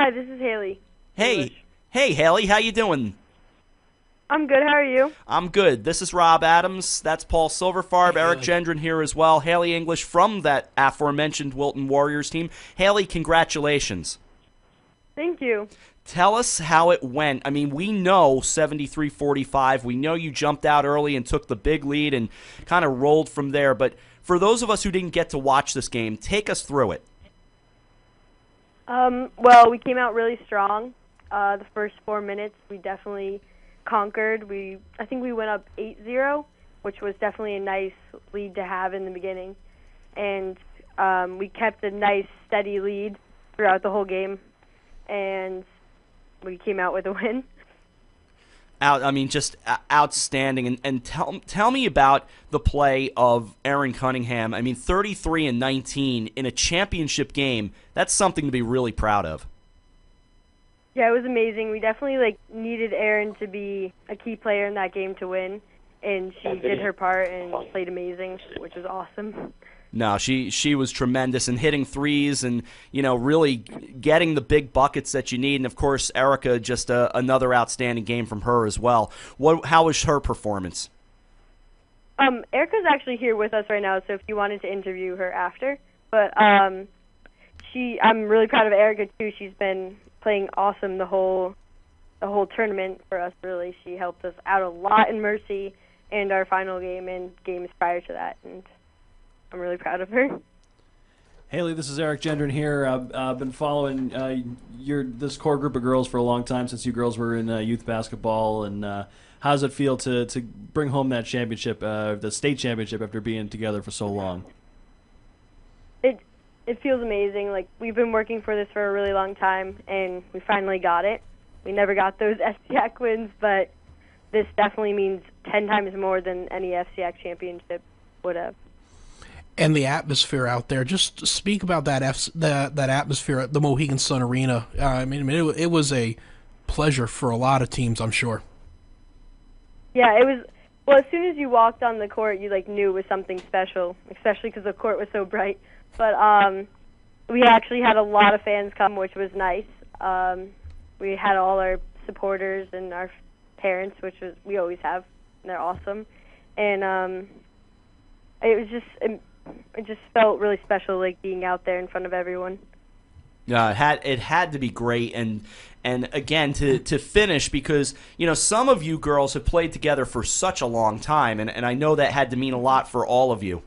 Hi, this is Haley. Hey, hey, Haley, how you doing? I'm good. How are you? I'm good. This is Rob Adams. That's Paul Silverfarb, Hey, Eric Haley. Gendron here as well. Haley English from that aforementioned Wilton Warriors team. Haley, congratulations. Thank you. Tell us how it went. I mean, we know 73-45. We know you jumped out early and took the big lead and kind of rolled from there. But for those of us who didn't get to watch this game, take us through it. Well, we came out really strong. The first 4 minutes, we definitely conquered. I think we went up 8-0, which was definitely a nice lead to have in the beginning. And we kept a nice, steady lead throughout the whole game. And we came out with a win. Just outstanding. And tell me about the play of Aaron Cunningham. I mean, 33-19 in a championship game. That's something to be really proud of. Yeah, it was amazing. We definitely needed Erin to be a key player in that game to win, and she did her part and played amazing, which was awesome. No, she was tremendous and hitting threes and, really getting the big buckets that you need. And, of course, Erica, just another outstanding game from her as well. How was her performance? Erica's actually here with us right now, so if you wanted to interview her after. But I'm really proud of Erica, too. She's been playing awesome the whole tournament for us, really. She helped us out a lot in Mercy and our final game and games prior to that, and I'm really proud of her. Haley, this is Eric Gendron here. I've been following this core group of girls for a long time since you girls were in youth basketball. And how does it feel to bring home that championship, the state championship, after being together for so long? It feels amazing. We've been working for this for a really long time, and we finally got it. We never got those FCAC wins, but this definitely means 10 times more than any FCAC championship would have. And the atmosphere out there. Just speak about that that atmosphere at the Mohegan Sun Arena. It was a pleasure for a lot of teams, I'm sure. Yeah, it was. Well, as soon as you walked on the court, you knew it was something special, especially because the court was so bright. But we actually had a lot of fans come, which was nice. We had all our supporters and our parents, we always have, and they're awesome. And it just felt really special, being out there in front of everyone. It had to be great, and again to finish, because some of you girls have played together for such a long time, and I know that had to mean a lot for all of you.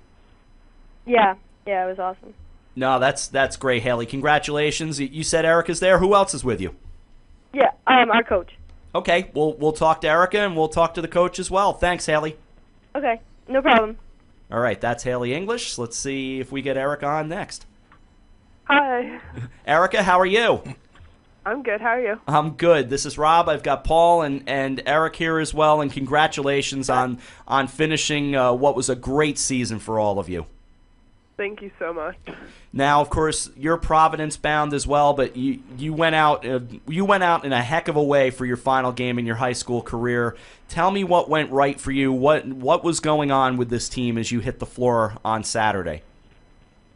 Yeah, it was awesome. No, that's great, Haley. Congratulations. You said Erica's there. Who else is with you? Yeah, our coach. Okay, we'll talk to Erica, and we'll talk to the coach as well. Thanks, Haley. Okay, no problem. All right, that's Haley English. Let's see if we get Erica on next. Hi. Erica, how are you? I'm good. How are you? I'm good. This is Rob. I've got Paul and Eric here as well, and congratulations on finishing what was a great season for all of you. Thank you so much. Now, of course, you're Providence bound as well, but you went out in a heck of a way for your final game in your high school career. Tell me what went right for you. What was going on with this team as you hit the floor on Saturday?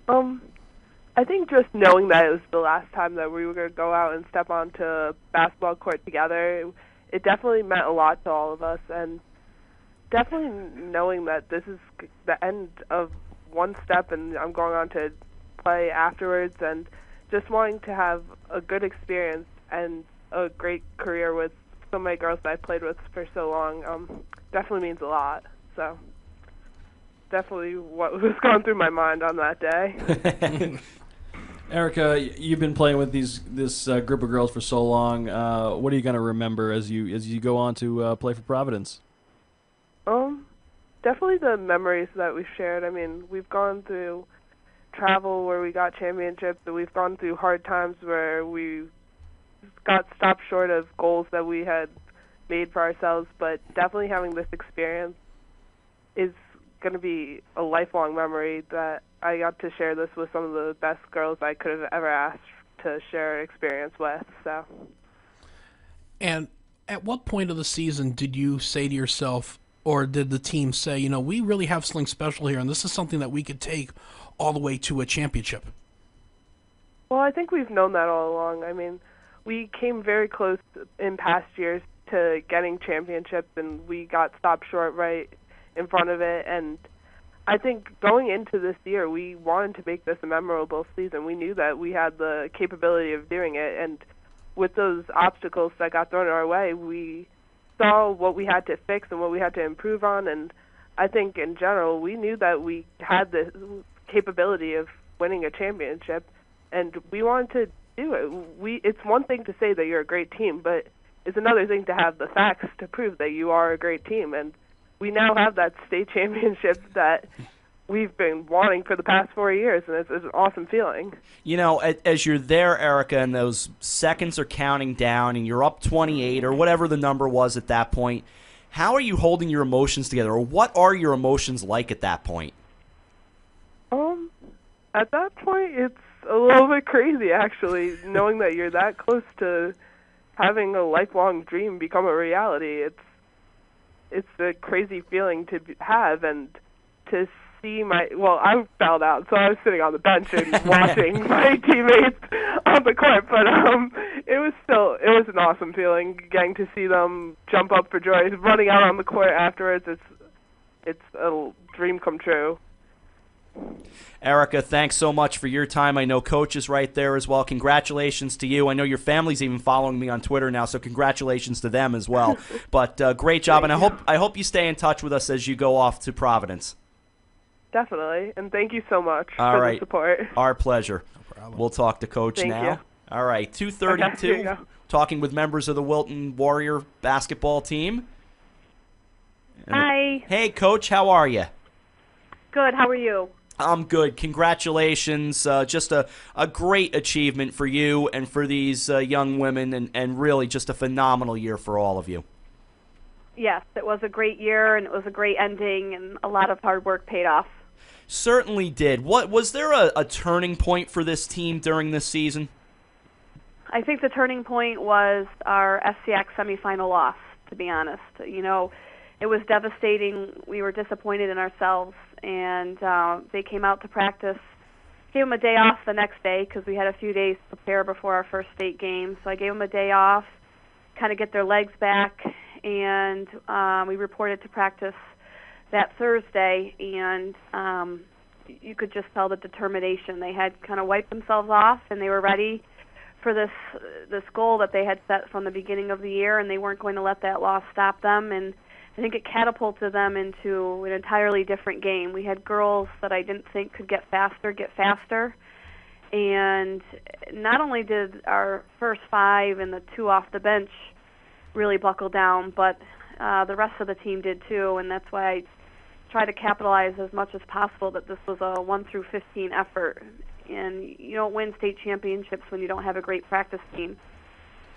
I think just knowing that it was the last time that we were going to go out and step onto a basketball court together, it definitely meant a lot to all of us, and definitely knowing that this is the end of one step and I'm going on to play afterwards, and just wanting to have a good experience and a great career with so many girls that I played with for so long definitely means a lot. So definitely what was going through my mind on that day. Erica, you've been playing with this group of girls for so long. What are you going to remember as you go on to play for Providence? Definitely the memories that we've shared. I mean, we've gone through travel where we got championships, and we've gone through hard times where we got stopped short of goals that we had made for ourselves, but definitely having this experience is going to be a lifelong memory that I got to share this with some of the best girls I could have ever asked to share experience with. So. And at what point of the season did you say to yourself, or did the team say, we really have something special here, and this is something that we could take all the way to a championship? Well, I think we've known that all along. I mean, we came very close in past years to getting championships, and we got stopped short right in front of it. And I think going into this year, we wanted to make this a memorable season. We knew that we had the capability of doing it, and with those obstacles that got thrown our way, we saw what we had to fix and what we had to improve on. And I think in general, we knew that we had the capability of winning a championship, and we wanted to do it. It's one thing to say that you're a great team, but it's another thing to have the facts to prove that you are a great team. And we now have that state championship that we've been wanting for the past 4 years, and it's an awesome feeling. You know, as you're there, Erica, and those seconds are counting down, and you're up 28 or whatever the number was at that point, how are you holding your emotions together, or what are your emotions like at that point? At that point, it's a little bit crazy, actually, knowing that you're that close to having a lifelong dream become a reality. It's a crazy feeling to have, and to see I fouled out, so I was sitting on the bench and watching my teammates on the court, but it was an awesome feeling getting to see them jump up for joy, running out on the court afterwards. It's a dream come true. Erica, thanks so much for your time. I know Coach is right there as well. Congratulations to you. I know your family's even following me on Twitter now, so congratulations to them as well. But great job, and I hope you stay in touch with us as you go off to Providence. Definitely, and thank you so much for the support. Our pleasure. No problem. We'll talk to Coach Thank now. you. All right, 2:32. Okay, talking with members of the Wilton Warrior basketball team. Hi. Hey, Coach, how are you? Good. How are you? I'm good. Congratulations. Just a great achievement for you and for these young women, and really just a phenomenal year for all of you. Yes, it was a great year, and it was a great ending, and a lot of hard work paid off. Certainly did. What was there a turning point for this team during this season? I think the turning point was our SCX semifinal loss, to be honest. You know, it was devastating. We were disappointed in ourselves, and they came out to practice. Gave them a day off the next day because we had a few days to prepare before our first state game. So I gave them a day off, kind of get their legs back, and we reported to practice that Thursday, and you could just tell the determination. They had kind of wiped themselves off, and they were ready for this goal that they had set from the beginning of the year, and they weren't going to let that loss stop them. And I think it catapulted them into an entirely different game. We had girls that I didn't think could get faster. And not only did our first five and the two off the bench really buckle down, but the rest of the team did too. And that's why I try to capitalize as much as possible that this was a 1 through 15 effort. And you don't win state championships when you don't have a great practice team.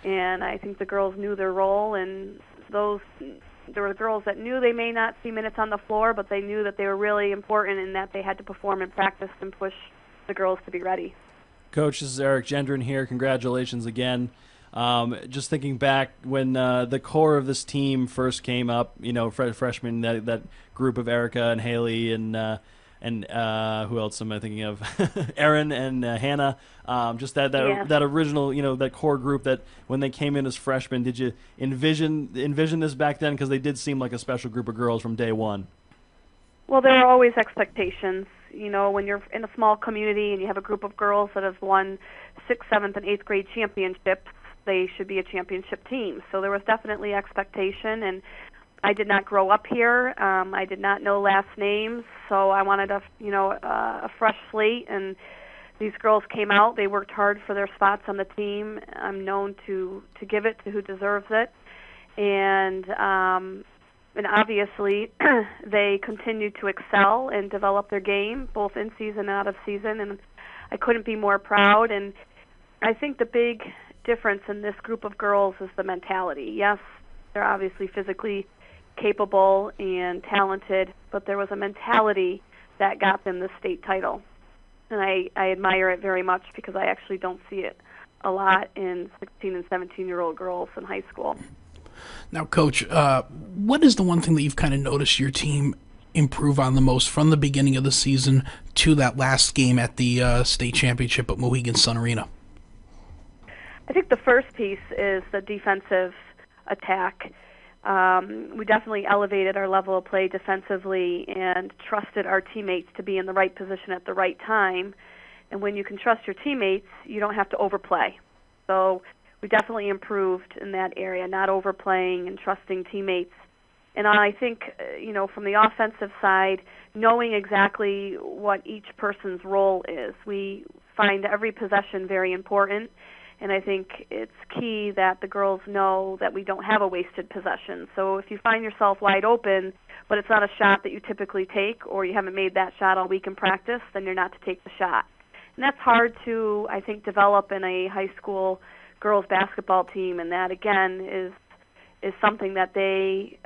And I think the girls knew their role, and there were girls that knew they may not see minutes on the floor, but they knew that they were really important and that they had to perform in practice and push the girls to be ready. Coach, this is Eric Gendron here. Congratulations again. Just thinking back when the core of this team first came up, you know, freshmen, that group of Erica and Haley and who else am I thinking of? Erin and Hannah. Just that original, you know, that core group that when they came in as freshmen, did you envision this back then? Because they did seem like a special group of girls from day one. Well, there are always expectations. You know, when you're in a small community and you have a group of girls that have won 6th, 7th, and 8th grade championships, they should be a championship team. So there was definitely expectation, and I did not grow up here. I did not know last names, so I wanted a fresh slate. And these girls came out. They worked hard for their spots on the team. I'm known to give it to who deserves it, and obviously they continued to excel and develop their game, both in season and out of season. And I couldn't be more proud. And I think the big difference in this group of girls is the mentality. Yes, they're obviously physically capable and talented, but there was a mentality that got them the state title. And I admire it very much because I actually don't see it a lot in 16 and 17-year-old girls in high school. Now, Coach, what is the one thing that you've kind of noticed your team improve on the most from the beginning of the season to that last game at the state championship at Mohegan Sun Arena? I think the first piece is the defensive attack. We definitely elevated our level of play defensively and trusted our teammates to be in the right position at the right time. And when you can trust your teammates, you don't have to overplay. So we definitely improved in that area, not overplaying and trusting teammates. And I think, from the offensive side, knowing exactly what each person's role is. We find every possession very important, and I think it's key that the girls know that we don't have a wasted possession. So if you find yourself wide open, but it's not a shot that you typically take, or you haven't made that shot all week in practice, then you're not to take the shot. And that's hard to, I think, develop in a high school girls basketball team, and that, again, is something that they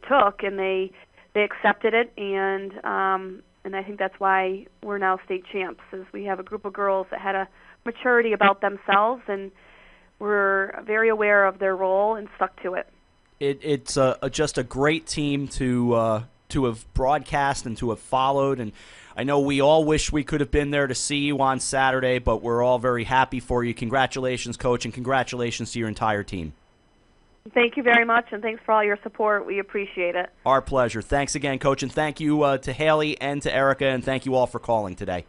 took and they accepted it, and I think that's why we're now state champs. Is we have a group of girls that had a maturity about themselves and were very aware of their role and stuck to it. It's just a great team to have broadcast and to have followed, and I know we all wish we could have been there to see you on Saturday, but we're all very happy for you. Congratulations, Coach, and congratulations to your entire team. Thank you very much, and thanks for all your support. We appreciate it. Our pleasure. Thanks again, Coach, and thank you to Haley and to Erica, and thank you all for calling today.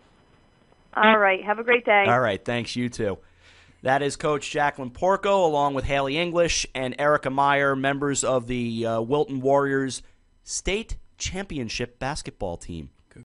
All right. Have a great day. All right. Thanks, you too. That is Coach Jaclyn Porco, along with Haley English and Erica Meyer, members of the Wilton Warriors State Championship basketball team.